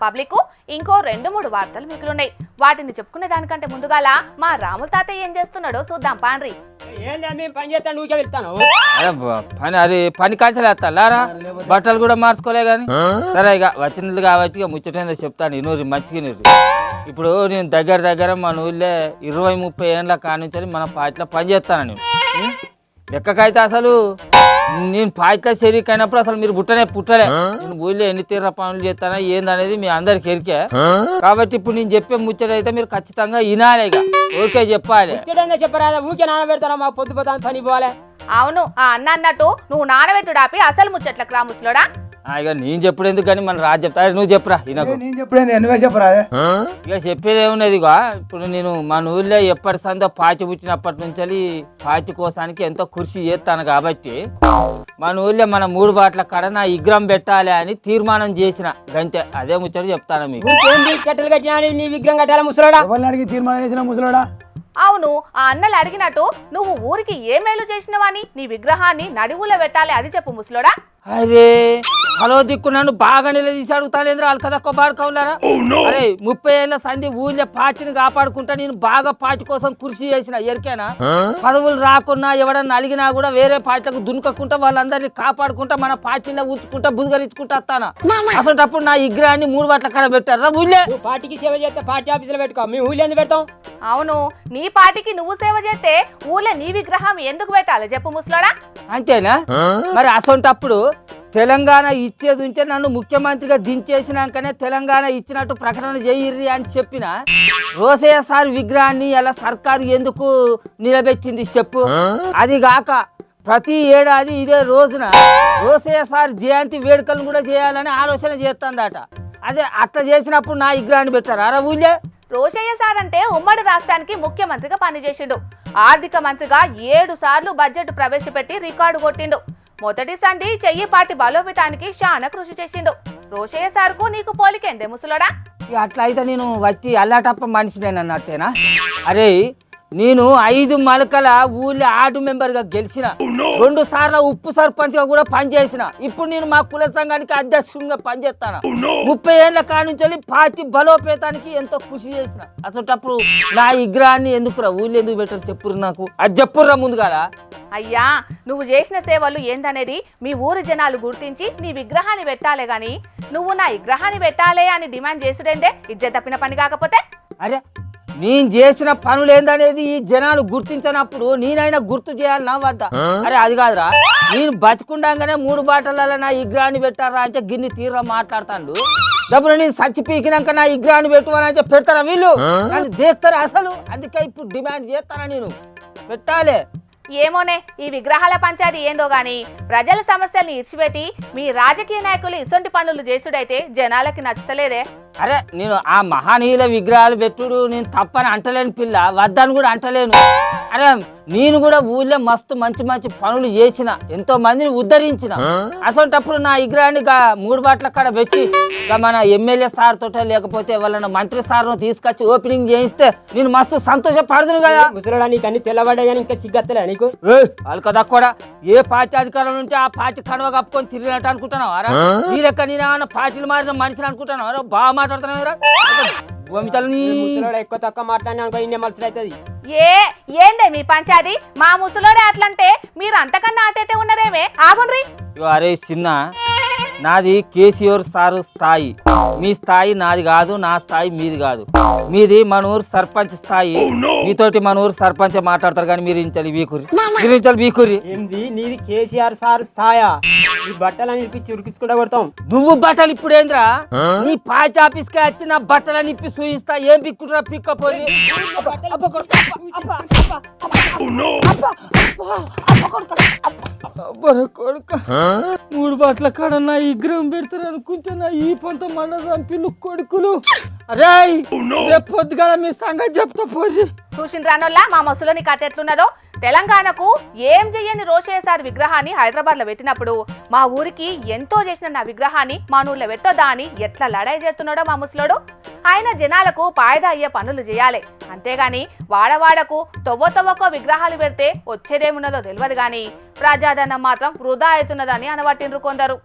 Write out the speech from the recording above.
Public ఇంకో 2-3 వార్తలు మిగిలిన్నాయి. వాటిని చెప్పుకునే దానికంటే ముందుగాల మా రాముల తాతయ్య ఏం చేస్తున్నాడో చూద్దాం పాండ్రి. అది పని కాల్చలేస్తారా బట్టలు కూడా మార్చుకోలే గాని సరే ఇక వచ్చినది కాబట్టి ఇక ముచ్చటేందో చెప్తాను ఇనూరి మంచిగా నీరు. ఇప్పుడు నేను దగ్గర మన ఊళ్ళో 20-30 ఏళ్ళ కానించి మన పార్టీలో పని చేస్తాను. నేను లెక్కకైతే అసలు నేను పార్టీలో షరీక్ అయినప్పుడు అసలు మీరు పుట్టలే. నేను ఊళ్ళో ఎన్ని తీర్ర పనులు చేస్తానా ఏందనేది మీ అందరికి ఎరికే. కాబట్టి ఇప్పుడు నేను చెప్పే ముచ్చట అయితే మీరు ఖచ్చితంగా వినాలి. ఇక ఓకే చెప్పాలి. చెప్పరాదా ఊకే నానబెడతానా మా పొద్దు పోతాను పని పోవాలి. అవును ఆ అన్న అన్నట్టు నువ్వు నానబెట్టుడు ఆపి అసలు ముచ్చట్లకు రా ముసలోడా. ఇక నేను చెప్పుడు ఎందుకు కానీ మన రాజు చెప్తా నువ్వు చెప్పురా. ఇక చెప్పేది ఏమున్నది. ఇక ఇప్పుడు నేను మన ఊళ్ళో ఎప్పటి సందో పాచి పుట్టినప్పటి నుంచి పాచి కోసానికి ఎంతో కృషి చేస్తాను. కాబట్టి మన ఊళ్ళో మన 3 బాట్ల కాడ నా విగ్రహం పెట్టాలి అని తీర్మానం చేసిన గంతే. అదే ముచ్చట చెప్తాను మీకు. కట్టెలు కట్టినా నీ విగ్రహం కట్టాలా ముసలోడా? తీర్మానం చేసిన ముసలోడా? అవును ఆ అన్నలు అడిగినట్టు నువ్వు ఊరికి ఏ మేలు చేసినవని నీ విగ్రహాన్ని నడువులో పెట్టాలి అది చెప్పు ముసలోడా. అరే హలో దిక్కు నన్ను బాగా నిలదీసి అడుగుతానేంద్ర వాళ్ళు కదా కొబాడుకోలేరా. అరే 30 ఏళ్ళ సంధి ఊళ్ళో పార్టీని కాపాడుకుంటా నేను బాగా పార్టీ కోసం కృషి చేసిన ఎరికేనా. పదవులు రాకున్నా ఎవడన్నా అలిగినా కూడా వేరే పార్టీలకు దునుకకుండా వాళ్ళందరినీ కాపాడుకుంటా మన పార్టీలో ఉంచుకుంటా బుద్ధిగరించుకుంటా వస్తానా. అసలు నా విగ్రహాన్ని 3 బాట్ల కాడ పెట్టారా ఊళ్ళే. పార్టీకి సేవ చేస్తే పార్టీ ఆఫీసులో పెట్టుకో, మీ ఊళ్ళో ఎందుకు పెడతాం? అవును నీ పార్టీకి నువ్వు సేవ చేస్తే ఊళ్ళో నీ విగ్రహం ఎందుకు పెట్టాలి చెప్పు ముసలోడా. అంతేనా మరి అసొంటప్పుడు తెలంగాణ ఇచ్చేది ఉంటే నన్ను ముఖ్యమంత్రిగా దించేసినాకనే తెలంగాణ ఇచ్చినట్టు ప్రకటన చేయర్రి అని చెప్పిన రోసయ్య సార్ విగ్రహాన్ని ఇలా సర్కారు ఎందుకు నిలబెట్టింది చెప్పు. అది గాక ప్రతి ఏడాది ఇదే రోజున రోసయ్య సార్ జయంతి వేడుకలను కూడా చేయాలని ఆలోచన చేస్తుందట. అదే అట్లా చేసినప్పుడు నా విగ్రహాన్ని పెట్టారు అరా ఊళ్ళే. రోషయ్య సార్ అంటే ఉమ్మడి రాష్ట్రానికి ముఖ్యమంత్రిగా పనిచేసిండు. ఆర్థిక మంత్రిగా 7 సార్లు బడ్జెట్ ప్రవేశపెట్టి రికార్డు కొట్టిండు. మొదటి సంధి చెయ్యి పార్టీ బలోపేతానికి చాలా కృషి చేసిండు. రోషయ్య సార్కు నీకు పోలికేందే ముసలోడా. అట్లా అయితే నేను వచ్చి అల్లాటప్ప మనిషినేనన్నట్టేనా. అరే నేను 5 మలకల ఊళ్ళో ఆర్డు మెంబర్గా గెలిచిన, 2 సార్లు ఉప్పు సర్పంచ్గా కూడా పనిచేసిన. ఇప్పుడు నేను మా కుల సంఘానికి అధ్యక్షుడిగా పనిచేస్తాను. 30 ఏళ్ళ కానుంచి పార్టీ బలోపేతానికి ఎంతో కృషి చేసిన. అసలు నా విగ్రహాన్ని ఎందుకురా ఊళ్ళో ఎందుకు పెట్టారు చెప్పురు నాకు, అది చెప్పుర్రా ముందుగా. అయ్యా నువ్వు చేసిన సేవలు ఏందనేది మీ ఊరి జనాలు గుర్తించి నీ విగ్రహాన్ని పెట్టాలే గాని నువ్వు నా విగ్రహాన్ని పెట్టాలే అని డిమాండ్ చేసుడేందే ఇజ్జత్ తప్పిన పని కాకపోతే. అరే నేను చేసిన పనులు ఏందనేది ఈ జనాలు గుర్తించినప్పుడు నేనైనా గుర్తు చేయాలి నా వద్ద. అరే అది కాదురా, నేను బతికుండగానే 3 బాటలలో నా విగ్రహాన్ని పెట్టారా అంటే గిన్ని తీరా మాట్లాడతాడు. డబ్బులు నేను చచ్చి పీకినాక నా విగ్రహాన్ని పెట్టుకోవాలని పెడతారా వీళ్ళు అని దేస్తారా అసలు. అందుకే ఇప్పుడు డిమాండ్ చేస్తారా నేను పెట్టాలి. ఏమోనే ఈ విగ్రహాల పంచాయతీ ఏందో గాని ప్రజల సమస్యల్ని ఇచ్చిపెట్టి మీ రాజకీయ నాయకులు ఇసొంటి పనులు చేసుడైతే జనాలకి నచ్చలేదే. అరే నేను ఆ మహానీయుల విగ్రహాలు పెట్టుడు నేను తప్పని అంటలేను పిల్ల, వద్దని కూడా అంటలేను. అరే నేను కూడా ఊళ్ళో మస్తు మంచి పనులు చేసిన, ఎంతో మందిని ఉద్ధరించిన. అసలుటప్పుడు నా విగ్రహాన్ని 3 బాట్ల కాడ పెట్టి మన ఎమ్మెల్యే సార్ తోట లేకపోతే వాళ్ళ మంత్రి సార్ను తీసుకొచ్చి ఓపెనింగ్ చేయిస్తే నేను మస్తు సంతోషపడుతును కదా. ముసలోడా నీకు అన్ని తెల్లబడ్డా కానీ ఇంకా సిగ్గత్తలే నీకు. వాళ్ళు కదా కూడా ఏ పార్టీ అధికారంలో ఉంటే ఆ పార్టీ కడవ కప్పుకొని తిరిగినట్టు అనుకుంటున్నావు. అరా నీ లెక్క నేను ఏమన్నా పార్టీలు మారిన మనిషిని అనుకుంటున్నావు. అరే బాగా మాట్లాడుతున్నావు. ఎక్కువ తక్కువ మాట్లాడినా అనుకో ఇన్ని మనుషులు అవుతుంది. ఏందే మీ పంచాయతీ మా ముసలోడే అట్లంటే మీరు అంతకన్నా అటైతే ఉన్నదేమే ఆగుండ్రి. అరే చిన్న నాది కేసీఆర్ సారు స్థాయి, మీ స్థాయి నాది కాదు, నా స్థాయి మీది కాదు. మీది మన ఊరు సర్పంచ్ స్థాయి, మీతోటి మన ఊరు సర్పంచ్ మాట్లాడతారు కానీ మీరు ఇంచాలి వీకురి. ఏంది నీది కేసీఆర్ సార్ స్థాయా? ఈ బట్టలని ఇప్పించి ఉరికించుకుంటా కొడతాం. నువ్వు బట్టలు ఇప్పుడు ఏంద్రా నీ పార్టీ ఆఫీస్కి వచ్చి నా బట్టలని ఇప్పి చూయిస్తా. ఏం పిక్కుంటురా పిక్కపోయి కొడుక 3 బాట్ల కాడ నా విగ్రహం పెడతారు అనుకుంటున్నా. ఈ పొంత మన చంపిలు కొడుకులు. అరే రేపు పొద్దుగా మీ సంగతి చెప్తా పోయి. చూసిండ్రానోళ్ళ మా ముసలోని కథ ఎట్లున్నదో. తెలంగాణకు ఏం చెయ్యని రోషయ్య సార్ విగ్రహాన్ని హైదరాబాద్ లో పెట్టినప్పుడు మా ఊరికి ఎంతో చేసిన నా విగ్రహాన్ని మా ఊర్లో పెట్టొద్దా అని ఎట్లా లడాయి చేస్తున్నాడో మా ముసలోడు. ఆయన జనాలకు పాయదా అయ్యే పనులు చేయాలి, అంతేగాని వాడవాడకు తొవ్వకో విగ్రహాలు పెడితే వచ్చేదేమున్నదో తెలియదు గాని ప్రజాధనం మాత్రం వృధా అవుతున్నదని అనబట్టిండ్రు కొందరు.